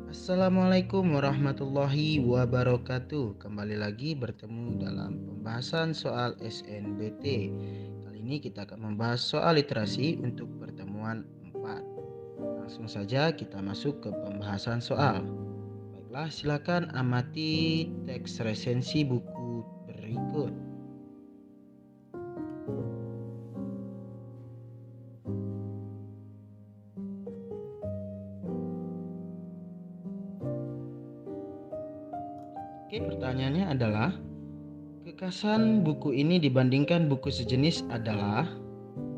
Assalamualaikum warahmatullahi wabarakatuh. Kembali lagi bertemu dalam pembahasan soal SNBT. Kali ini kita akan membahas soal literasi untuk pertemuan 4. Langsung saja kita masuk ke pembahasan soal. Baiklah, silakan amati teks resensi buku berikut. Oke, pertanyaannya adalah kekhasan buku ini dibandingkan buku sejenis adalah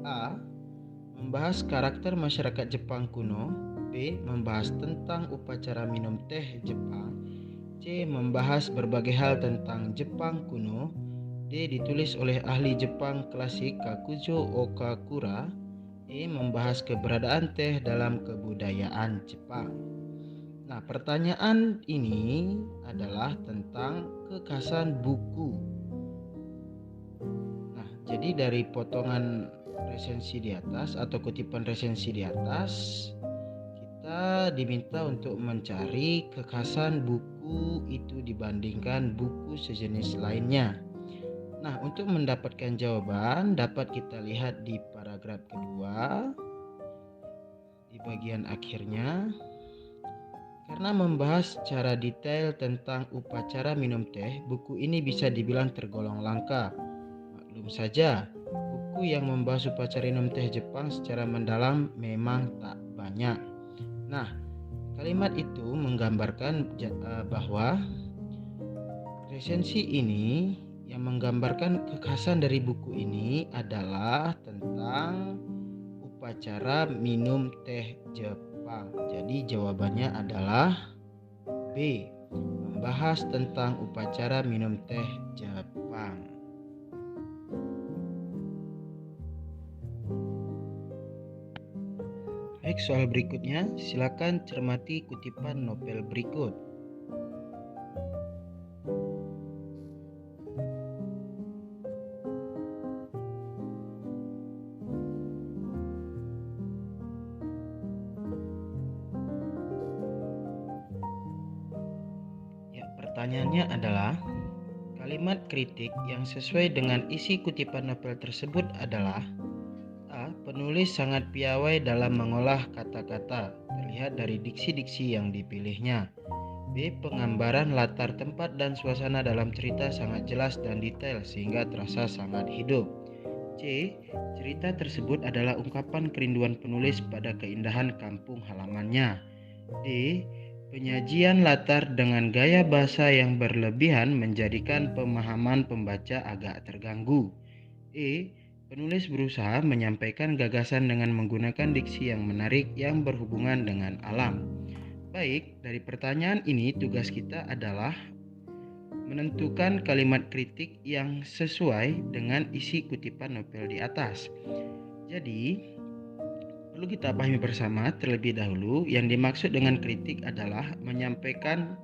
A. Membahas karakter masyarakat Jepang kuno. B. Membahas tentang upacara minum teh Jepang. C. Membahas berbagai hal tentang Jepang kuno. D. Ditulis oleh ahli Jepang klasik Kakuzo Okakura. E. Membahas keberadaan teh dalam kebudayaan Jepang. Nah, pertanyaan ini adalah tentang kekhasan buku. Nah, jadi dari potongan resensi di atas atau kutipan resensi di atas, kita diminta untuk mencari kekhasan buku itu dibandingkan buku sejenis lainnya. Nah, untuk mendapatkan jawaban dapat kita lihat di paragraf kedua di bagian akhirnya. Karena membahas secara detail tentang upacara minum teh, buku ini bisa dibilang tergolong langka. Maklum saja, buku yang membahas upacara minum teh Jepang secara mendalam memang tak banyak. Nah, kalimat itu menggambarkan bahwa resensi ini yang menggambarkan kekhasan dari buku ini adalah tentang upacara minum teh Jepang. Jadi jawabannya adalah B. Membahas tentang upacara minum teh Jepang. Baik, soal berikutnya, silakan cermati kutipan novel berikut. Ya, pertanyaannya adalah kalimat kritik yang sesuai dengan isi kutipan novel tersebut adalah A. Penulis sangat piawai dalam mengolah kata-kata, terlihat dari diksi-diksi yang dipilihnya. B. Penggambaran latar tempat dan suasana dalam cerita sangat jelas dan detail sehingga terasa sangat hidup. C. Cerita tersebut adalah ungkapan kerinduan penulis pada keindahan kampung halamannya. D. Penyajian latar dengan gaya bahasa yang berlebihan menjadikan pemahaman pembaca agak terganggu. E. Penulis berusaha menyampaikan gagasan dengan menggunakan diksi yang menarik yang berhubungan dengan alam. Baik, dari pertanyaan ini tugas kita adalah menentukan kalimat kritik yang sesuai dengan isi kutipan novel di atas. Jadi, perlu kita pahami bersama terlebih dahulu yang dimaksud dengan kritik adalah menyampaikan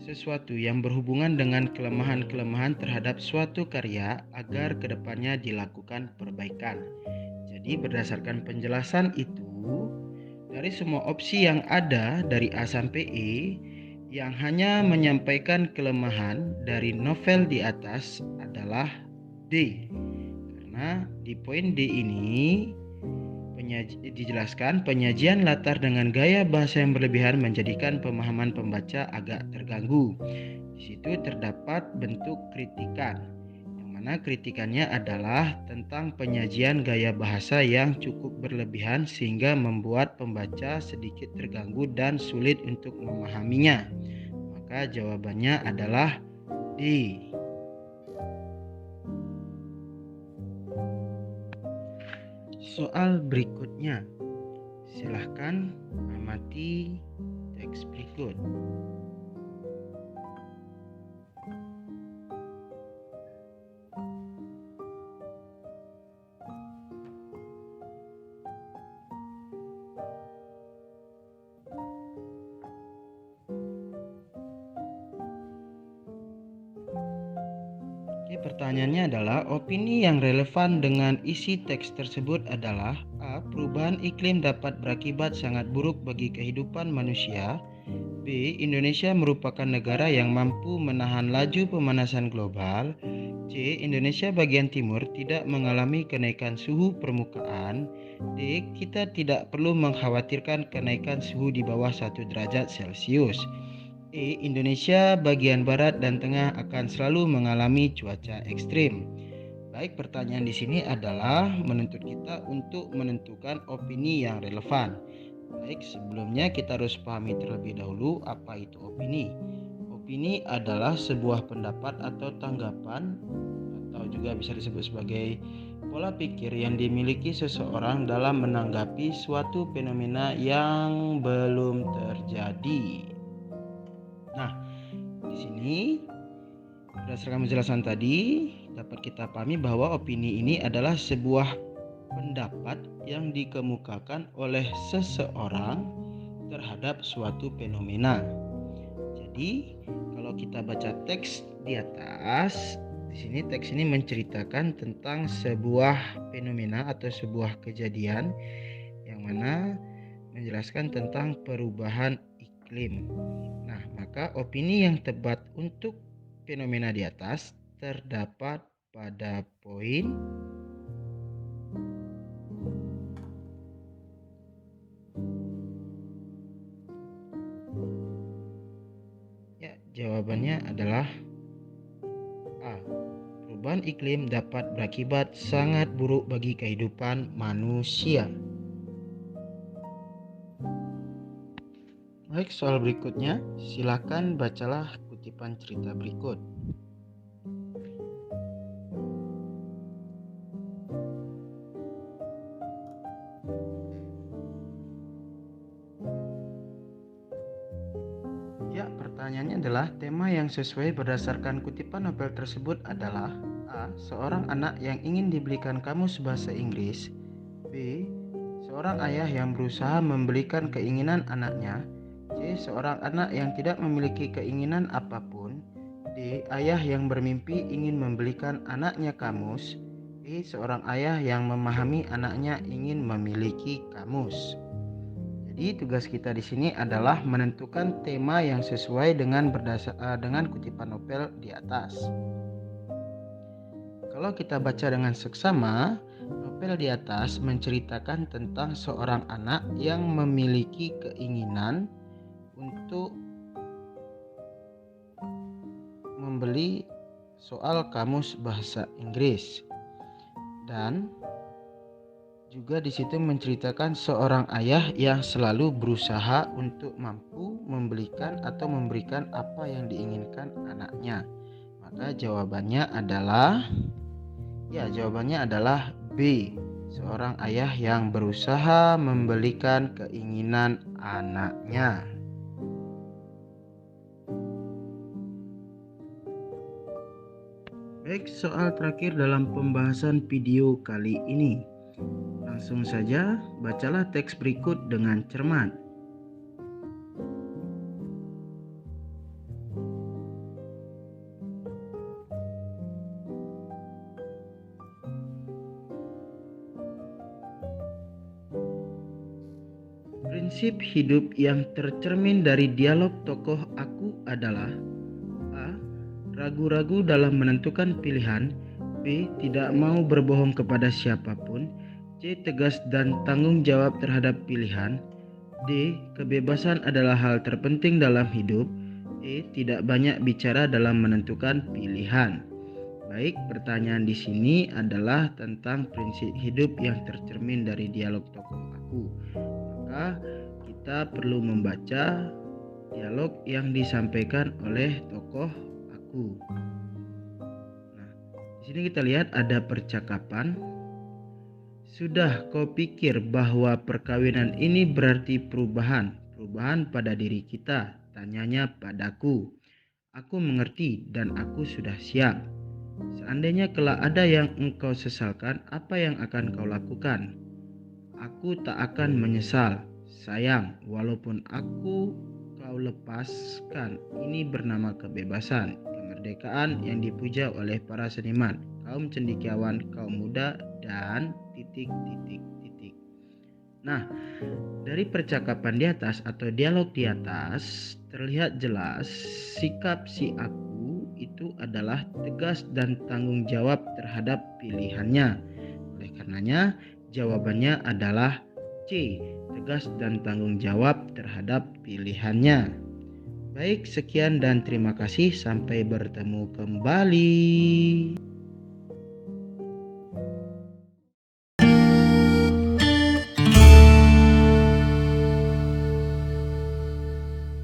sesuatu yang berhubungan dengan kelemahan-kelemahan terhadap suatu karya agar kedepannya dilakukan perbaikan. Jadi berdasarkan penjelasan itu, dari semua opsi yang ada dari A sampai E, yang hanya menyampaikan kelemahan dari novel di atas adalah D. Karena di poin D ini dijelaskan penyajian latar dengan gaya bahasa yang berlebihan menjadikan pemahaman pembaca agak terganggu. Di situ terdapat bentuk kritikan, yang mana kritikannya adalah tentang penyajian gaya bahasa yang cukup berlebihan sehingga membuat pembaca sedikit terganggu dan sulit untuk memahaminya. Maka jawabannya adalah D. Soal berikutnya, silahkan amati teks berikut. Oke, Baik, pertanyaannya adalah opini yang relevan dengan isi teks tersebut adalah A. Perubahan iklim dapat berakibat sangat buruk bagi kehidupan manusia. B. Indonesia merupakan negara yang mampu menahan laju pemanasan global. C. Indonesia bagian timur tidak mengalami kenaikan suhu permukaan. D. Kita tidak perlu mengkhawatirkan kenaikan suhu di bawah 1 derajat Celcius. E. Indonesia bagian barat dan tengah akan selalu mengalami cuaca ekstrim. Baik, pertanyaan di sini adalah menuntut kita untuk menentukan opini yang relevan. Baik, sebelumnya kita harus pahami terlebih dahulu apa itu opini. Opini adalah sebuah pendapat atau tanggapan, atau juga bisa disebut sebagai pola pikir yang dimiliki seseorang dalam menanggapi suatu fenomena yang belum terjadi. Nah, di sini berdasarkan penjelasan tadi dapat kita pahami bahwa opini ini adalah sebuah pendapat yang dikemukakan oleh seseorang terhadap suatu fenomena. Jadi, kalau kita baca teks di atas, di sini teks ini menceritakan tentang sebuah fenomena atau sebuah kejadian yang mana menjelaskan tentang perubahan iklim. Nah, maka opini yang tepat untuk fenomena di atas terdapat pada poin ya, jawabannya adalah A. Perubahan iklim dapat berakibat sangat buruk bagi kehidupan manusia. Baik, soal berikutnya, silakan bacalah kutipan cerita berikut. Ya, pertanyaannya adalah tema yang sesuai berdasarkan kutipan novel tersebut adalah A. Seorang anak yang ingin dibelikan kamus bahasa Inggris. B. Seorang ayah yang berusaha membelikan keinginan anaknya. C. Seorang anak yang tidak memiliki keinginan apapun. D. Ayah yang bermimpi ingin membelikan anaknya kamus. E. Seorang ayah yang memahami anaknya ingin memiliki kamus. Jadi tugas kita di sini adalah menentukan tema yang sesuai dengan kutipan novel di atas. Kalau kita baca dengan seksama, novel di atas menceritakan tentang seorang anak yang memiliki keinginan untuk membeli soal kamus bahasa Inggris. Dan juga di situ menceritakan seorang ayah yang selalu berusaha untuk mampu membelikan atau memberikan apa yang diinginkan anaknya. Maka jawabannya adalah B. Seorang ayah yang berusaha membelikan keinginan anaknya. Baik, soal terakhir dalam pembahasan video kali ini. Langsung saja, bacalah teks berikut dengan cermat. Prinsip hidup yang tercermin dari dialog tokoh aku adalah A. Ragu-ragu dalam menentukan pilihan. B. Tidak mau berbohong kepada siapapun. C. Tegas dan tanggung jawab terhadap pilihan. D. Kebebasan adalah hal terpenting dalam hidup. E. Tidak banyak bicara dalam menentukan pilihan. Baik, pertanyaan di sini adalah tentang prinsip hidup yang tercermin dari dialog tokoh aku. Maka kita perlu membaca dialog yang disampaikan oleh tokoh aku. Nah, di sini kita lihat ada percakapan. Sudah kau pikir bahwa perkawinan ini berarti perubahan pada diri kita? Tanyanya padaku. Aku mengerti dan aku sudah siap. Seandainya kelak ada yang engkau sesalkan, apa yang akan kau lakukan? Aku tak akan menyesal, sayang, walaupun kau lepaskan. Ini bernama kebebasan, kemerdekaan. kemerdekaan yang dipuja oleh para seniman, kaum cendekiawan, kaum muda, dan titik-titik. Nah, dari percakapan di atas atau dialog di atas terlihat jelas sikap si aku itu adalah tegas dan tanggung jawab terhadap pilihannya. Oleh karenanya, jawabannya adalah C, tegas dan tanggung jawab terhadap pilihannya. Baik, sekian dan terima kasih. Sampai bertemu kembali.